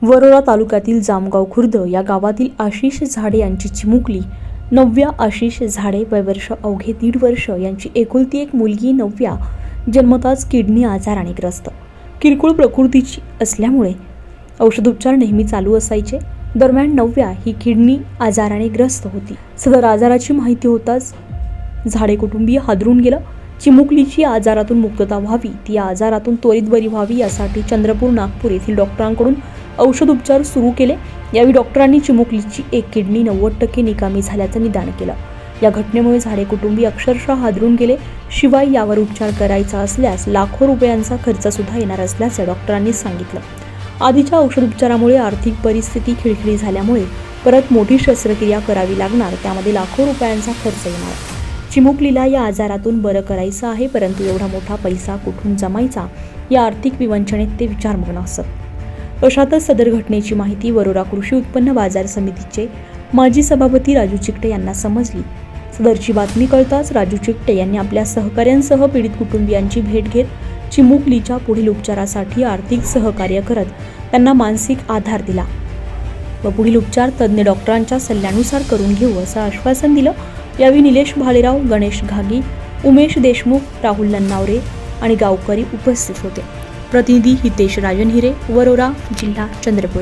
वरोरा तालुक्यातील जामगाव खुर्द या गावातील आशिष झाडे यांची चिमुकली नव्या आशिष झाडे वयवर्ष अवघे 1.5 वर्ष यांची एकुलती एक मुलगी नव्या जन्मताच किडनी आजाराने ग्रस्त. किरकोळ प्रकृतीची असल्यामुळे औषधोपचार नेहमी चालू असायचे. दरम्यान नव्या ही किडनी आजाराने ग्रस्त होती. सदर आजाराची माहिती होताच झाडे कुटुंबीय हादरून गेलं. चिमुकलीची आजारातून मुक्तता व्हावी, ती या आजारातून त्वरित बरी व्हावी यासाठी चंद्रपूर, नागपूर येथील डॉक्टरांकडून औषधोपचार सुरू केले. यावेळी डॉक्टरांनी चिमुकलीची एक किडनी 90% निकामी झाल्याचं निदान केलं. या घटनेमुळे झाडे कुटुंबीय अक्षरशः हादरून गेले. शिवाय यावर उपचार करायचा असल्यास लाखो रुपयांचा खर्च सुद्धा येणार असल्याचं डॉक्टरांनी सांगितलं. आधीच्या औषधोपचारामुळे आर्थिक परिस्थिती खिळखिळी झाल्यामुळे परत मोठी शस्त्रक्रिया करावी लागणार, त्यामध्ये लाखो रुपयांचा खर्च येणार. चिमुकलीला या आजारातून बरं करायचं आहे, परंतु एवढा मोठा पैसा कुठून जमायचा या आर्थिक विवंचनेत ते विचारमग्न असत. अशातच सदर घटनेची माहिती वरोरा कृषी उत्पन्न बाजार समितीचे माजी सभापती राजू चिकटे यांना समजली. सदरची बातमी कळताच राजू चिकटे यांनी आपल्या सहकाऱ्यांसह पीडित कुटुंबियांची भेट घेत चिमुकलीच्या पुढील उपचारासाठी आर्थिक सहकार्य करत त्यांना मानसिक आधार दिला व पुढील उपचार तज्ज्ञ डॉक्टरांच्या सल्ल्यानुसार करून घेऊ असं आश्वासन दिलं. यावेळी निलेश भालेराव, गणेश घागी, उमेश देशमुख, राहुल नन्नावरे आणि गावकरी उपस्थित होते. प्रतिनिधी हितेश राजन हिरे, वरोरा, जिल्हा चंद्रपूर.